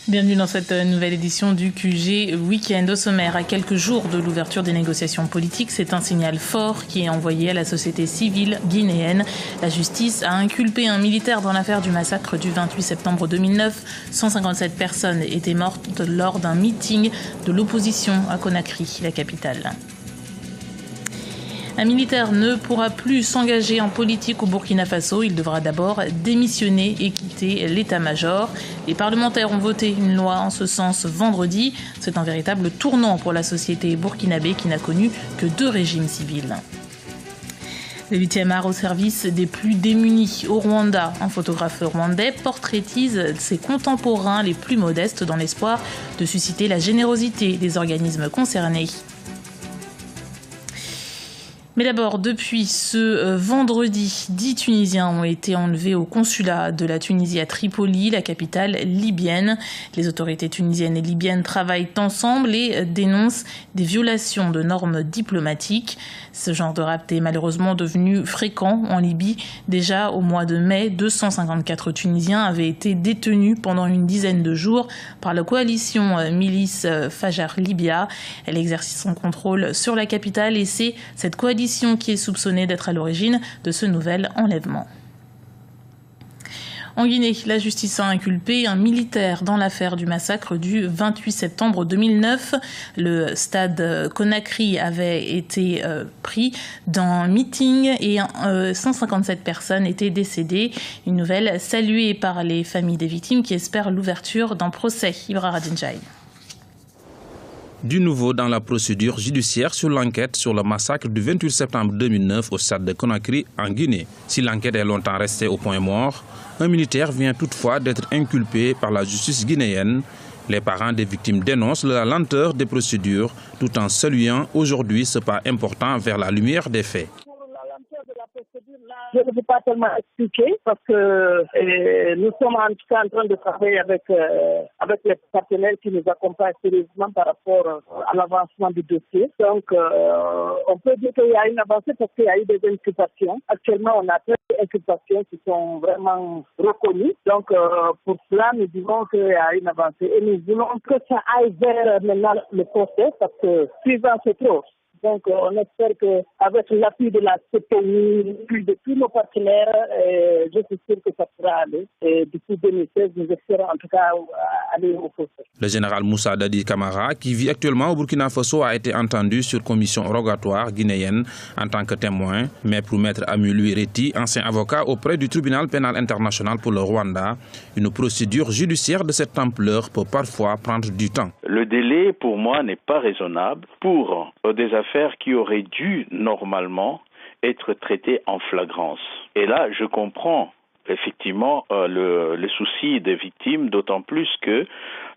Bienvenue dans cette nouvelle édition du QG Week-end. Au sommaire, à quelques jours de l'ouverture des négociations politiques, c'est un signal fort qui est envoyé à la société civile guinéenne. La justice a inculpé un militaire dans l'affaire du massacre du 28 septembre 2009. 157 personnes étaient mortes lors d'un meeting de l'opposition à Conakry, la capitale. Un militaire ne pourra plus s'engager en politique au Burkina Faso. Il devra d'abord démissionner et quitter l'état-major. Les parlementaires ont voté une loi en ce sens vendredi. C'est un véritable tournant pour la société burkinabé qui n'a connu que 2 régimes civils. Le 8e art au service des plus démunis au Rwanda. Un photographe rwandais portraitise ses contemporains les plus modestes dans l'espoir de susciter la générosité des organismes concernés. Mais d'abord, depuis ce vendredi, 10 Tunisiens ont été enlevés au consulat de la Tunisie à Tripoli, la capitale libyenne. Les autorités tunisiennes et libyennes travaillent ensemble et dénoncent des violations de normes diplomatiques. Ce genre de rapt est malheureusement devenu fréquent en Libye. Déjà au mois de mai, 254 Tunisiens avaient été détenus pendant une dizaine de jours par la coalition milice Fajar Libya. Elle exerce son contrôle sur la capitale et c'est cette coalition qui est soupçonnée d'être à l'origine de ce nouvel enlèvement. En Guinée, la justice a inculpé un militaire dans l'affaire du massacre du 28 septembre 2009. Le stade Conakry avait été pris dans un meeting et 157 personnes étaient décédées. Une nouvelle saluée par les familles des victimes qui espèrent l'ouverture d'un procès. Ibra Radinjaï. Du nouveau dans la procédure judiciaire sur l'enquête sur le massacre du 28 septembre 2009 au stade de Conakry en Guinée. Si l'enquête est longtemps restée au point mort, un militaire vient toutefois d'être inculpé par la justice guinéenne. Les parents des victimes dénoncent la lenteur des procédures tout en saluant aujourd'hui ce pas important vers la lumière des faits. Je ne peux pas tellement expliquer parce que nous sommes en tout cas en train de travailler avec les partenaires qui nous accompagnent sérieusement par rapport à l'avancement du dossier. Donc, on peut dire qu'il y a une avancée parce qu'il y a eu des inculpations. Actuellement, on a 13 inculpations qui sont vraiment reconnues. Donc, pour cela, nous disons qu'il y a une avancée et nous voulons que ça aille vers maintenant le procès parce que suivant c'est trop. Donc, on espère qu'avec l'appui de la CPI, de tous nos partenaires, je suis sûr que ça pourra aller. Et depuis 2016, nous espérons en tout cas aller au procès. Le général Moussa Dadi Camara, qui vit actuellement au Burkina Faso, a été entendu sur commission rogatoire guinéenne en tant que témoin. Mais pour maître Amulu Reti, ancien avocat auprès du tribunal pénal international pour le Rwanda, une procédure judiciaire de cette ampleur peut parfois prendre du temps. Le délai, pour moi, n'est pas raisonnable pour des affaires qui auraient dû normalement être traitées en flagrance. Et là, je comprends effectivement le souci des victimes, d'autant plus que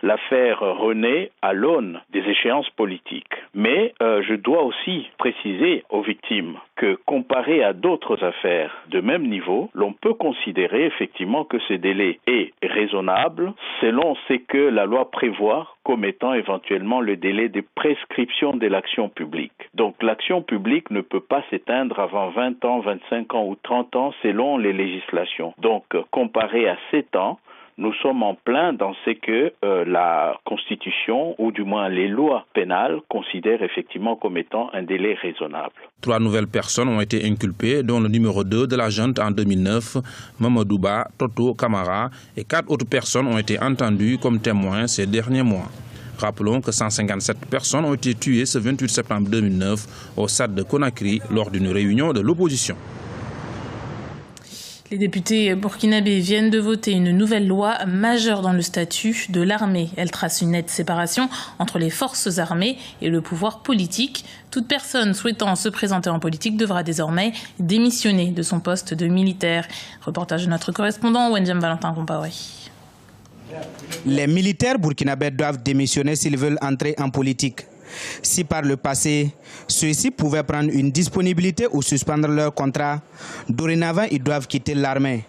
l'affaire renaît à l'aune des échéances politiques. Mais je dois aussi préciser aux victimes que comparé à d'autres affaires de même niveau, l'on peut considérer effectivement que ce délai est raisonnable selon ce que la loi prévoit comme étant éventuellement le délai de prescription de l'action publique. Donc l'action publique ne peut pas s'éteindre avant 20 ans, 25 ans ou 30 ans selon les législations. Donc comparé à 7 ans, nous sommes en plein dans ce que la Constitution, ou du moins les lois pénales, considèrent effectivement comme étant un délai raisonnable. 3 nouvelles personnes ont été inculpées, dont le numéro 2 de la junte en 2009, Mamadouba Toto Camara, et 4 autres personnes ont été entendues comme témoins ces derniers mois. Rappelons que 157 personnes ont été tuées ce 28 septembre 2009 au stade de Conakry lors d'une réunion de l'opposition. Les députés burkinabés viennent de voter une nouvelle loi majeure dans le statut de l'armée. Elle trace une nette séparation entre les forces armées et le pouvoir politique. Toute personne souhaitant se présenter en politique devra désormais démissionner de son poste de militaire. Reportage de notre correspondant Wenjem Valentin Compaoré. Les militaires burkinabés doivent démissionner s'ils veulent entrer en politique. Si par le passé, ceux-ci pouvaient prendre une disponibilité ou suspendre leur contrat, dorénavant ils doivent quitter l'armée.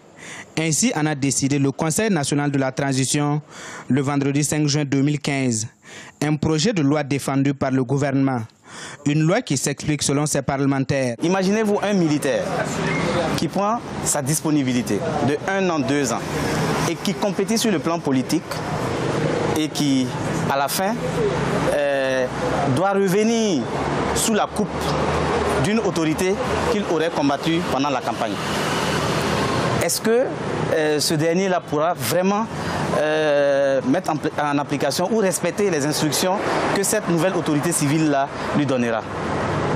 Ainsi en a décidé le Conseil national de la transition le vendredi 5 juin 2015. Un projet de loi défendu par le gouvernement. Une loi qui s'explique selon ses parlementaires. Imaginez-vous un militaire qui prend sa disponibilité de 1 an, 2 ans et qui compétit sur le plan politique et qui, à la fin, doit revenir sous la coupe d'une autorité qu'il aurait combattue pendant la campagne. Est-ce que ce dernier-là pourra vraiment mettre en application ou respecter les instructions que cette nouvelle autorité civile-là lui donnera?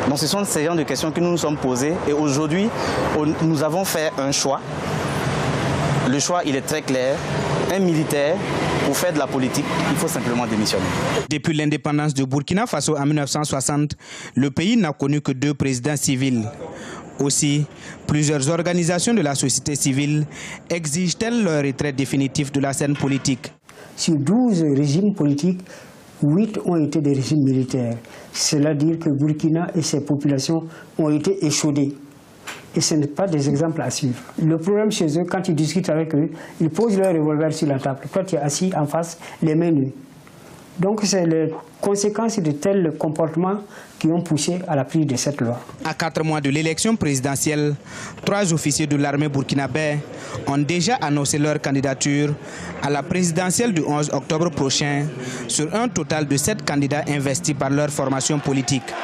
Donc ce sont ces genres de questions que nous nous sommes posées et aujourd'hui, nous avons fait un choix. Le choix, il est très clair. Un militaire, pour faire de la politique, il faut simplement démissionner. Depuis l'indépendance de Burkina Faso en 1960, le pays n'a connu que 2 présidents civils. Aussi, plusieurs organisations de la société civile exigent-elles leur retrait définitif de la scène politique. Sur 12 régimes politiques, 8 ont été des régimes militaires. Cela veut dire que Burkina et ses populations ont été échaudées. Et ce n'est pas des exemples à suivre. Le problème chez eux, quand tu discutes avec eux, ils posent leur revolver sur la table. Toi, tu es assis en face, les mains nues. Donc, c'est les conséquences de tels comportements qui ont poussé à la prise de cette loi. À 4 mois de l'élection présidentielle, 3 officiers de l'armée burkinabé ont déjà annoncé leur candidature à la présidentielle du 11 octobre prochain sur un total de 7 candidats investis par leur formation politique.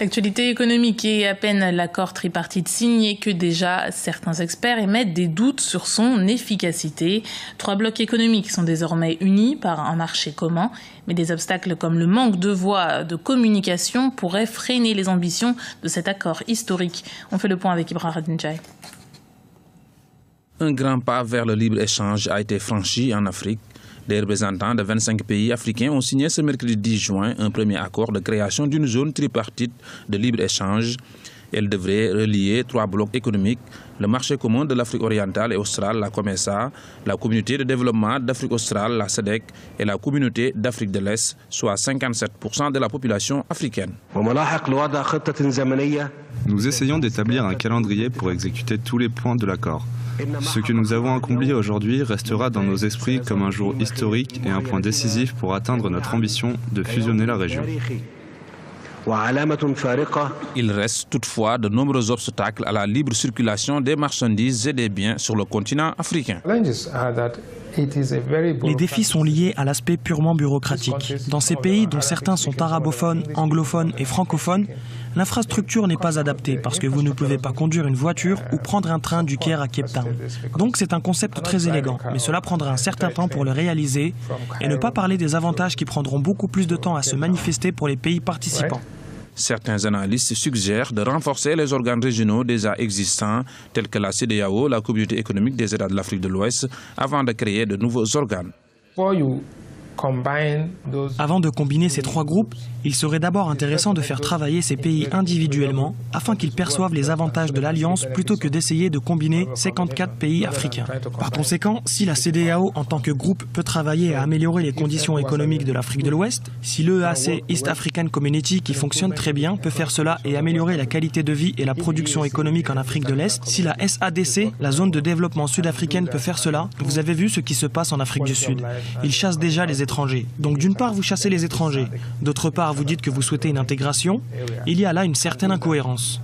L'actualité économique et à peine l'accord tripartite signé que déjà certains experts émettent des doutes sur son efficacité. 3 blocs économiques sont désormais unis par un marché commun, mais des obstacles comme le manque de voies de communication pourraient freiner les ambitions de cet accord historique. On fait le point avec Ibrahim Ndiaye. Un grand pas vers le libre-échange a été franchi en Afrique. Des représentants de 25 pays africains ont signé ce mercredi 10 juin un premier accord de création d'une zone tripartite de libre-échange. Elle devrait relier 3 blocs économiques, le marché commun de l'Afrique orientale et australe, la COMESA, la communauté de développement d'Afrique australe, la SADC, et la communauté d'Afrique de l'Est, soit 57% de la population africaine. Nous essayons d'établir un calendrier pour exécuter tous les points de l'accord. Ce que nous avons accompli aujourd'hui restera dans nos esprits comme un jour historique et un point décisif pour atteindre notre ambition de fusionner la région. Il reste toutefois de nombreux obstacles à la libre circulation des marchandises et des biens sur le continent africain. Les défis sont liés à l'aspect purement bureaucratique. Dans ces pays dont certains sont arabophones, anglophones et francophones, l'infrastructure n'est pas adaptée parce que vous ne pouvez pas conduire une voiture ou prendre un train du Caire à Cape Town. Donc c'est un concept très élégant, mais cela prendra un certain temps pour le réaliser et ne pas parler des avantages qui prendront beaucoup plus de temps à se manifester pour les pays participants. Certains analystes suggèrent de renforcer les organes régionaux déjà existants, tels que la CEDEAO, la Communauté économique des États de l'Afrique de l'Ouest, avant de créer de nouveaux organes. Avant de combiner ces 3 groupes, il serait d'abord intéressant de faire travailler ces pays individuellement afin qu'ils perçoivent les avantages de l'Alliance plutôt que d'essayer de combiner 54 pays africains. Par conséquent, si la CEDEAO en tant que groupe peut travailler à améliorer les conditions économiques de l'Afrique de l'Ouest, si l'EAC East African Community qui fonctionne très bien peut faire cela et améliorer la qualité de vie et la production économique en Afrique de l'Est, si la SADC, la zone de développement sud-africaine, peut faire cela, vous avez vu ce qui se passe en Afrique du Sud. Ils chassent déjà les étrangers. Donc d'une part, vous chassez les étrangers. D'autre part, vous dites que vous souhaitez une intégration. Il y a là une certaine incohérence.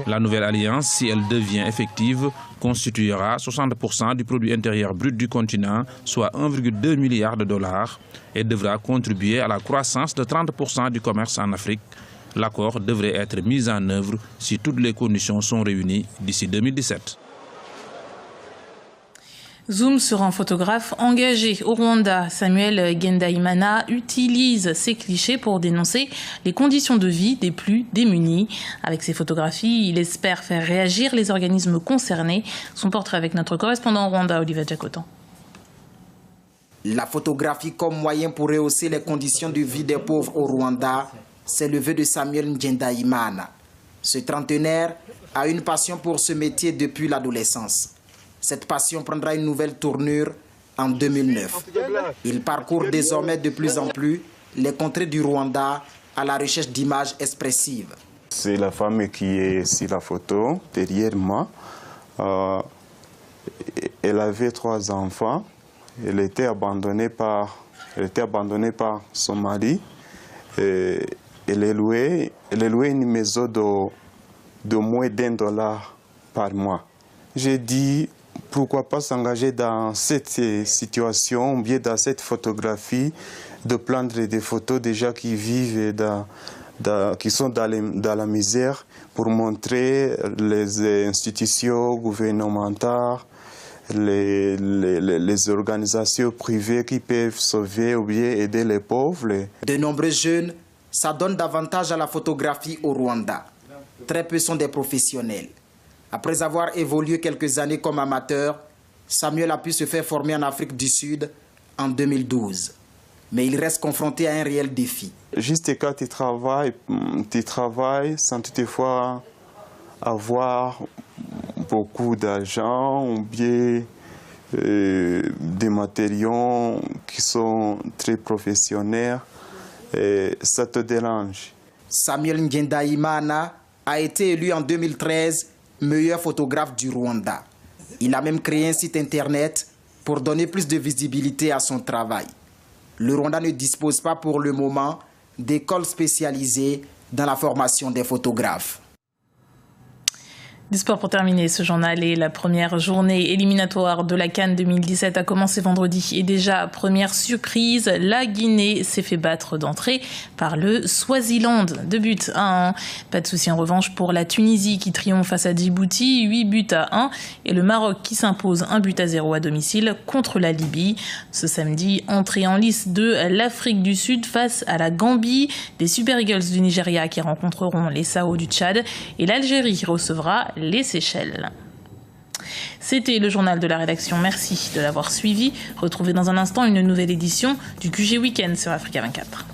La nouvelle alliance, si elle devient effective, constituera 60% du produit intérieur brut du continent, soit 1,2 milliard de dollars, et devra contribuer à la croissance de 30% du commerce en Afrique. L'accord devrait être mis en œuvre si toutes les conditions sont réunies d'ici 2017. Zoom sur un photographe engagé au Rwanda. Samuel Ngendaimana utilise ces clichés pour dénoncer les conditions de vie des plus démunis. Avec ses photographies, il espère faire réagir les organismes concernés. Son portrait avec notre correspondant au Rwanda, Olivier Jacotan. La photographie comme moyen pour rehausser les conditions de vie des pauvres au Rwanda, c'est le vœu de Samuel Ngendaimana. Ce trentenaire a une passion pour ce métier depuis l'adolescence. Cette passion prendra une nouvelle tournure en 2009. Il parcourt désormais de plus en plus les contrées du Rwanda à la recherche d'images expressives. C'est la femme qui est sur la photo, derrière moi. Elle avait 3 enfants. Elle était abandonnée par son mari. Elle est louée une maison de moins d'$1 par mois. J'ai dit pourquoi pas s'engager dans cette situation, ou bien dans cette photographie, de prendre des photos déjà qui vivent, qui sont dans la misère, pour montrer les institutions gouvernementales, les organisations privées qui peuvent sauver ou bien aider les pauvres. De nombreux jeunes s'adonnent davantage à la photographie au Rwanda. Très peu sont des professionnels. Après avoir évolué quelques années comme amateur, Samuel a pu se faire former en Afrique du Sud en 2012. Mais il reste confronté à un réel défi. Juste quand tu travailles sans toutefois avoir beaucoup d'argent ou bien des matériaux qui sont très professionnels, et ça te dérange. Samuel Ngendaimana a été élu en 2013 meilleur photographe du Rwanda. Il a même créé un site internet pour donner plus de visibilité à son travail. Le Rwanda ne dispose pas pour le moment d'écoles spécialisées dans la formation des photographes. Du sport pour terminer ce journal, et la première journée éliminatoire de la CAN 2017 a commencé vendredi. Et déjà, première surprise, la Guinée s'est fait battre d'entrée par le Swaziland. 2-1. Pas de souci en revanche pour la Tunisie qui triomphe face à Djibouti, 8-1. Et le Maroc qui s'impose 1-0 à domicile contre la Libye. Ce samedi, entrée en lice de l'Afrique du Sud face à la Gambie. Des Super Eagles du Nigeria qui rencontreront les Sao du Tchad. Et l'Algérie qui recevra les Seychelles. C'était le journal de la rédaction. Merci de l'avoir suivi. Retrouvez dans un instant une nouvelle édition du QG Week-end sur Africa 24.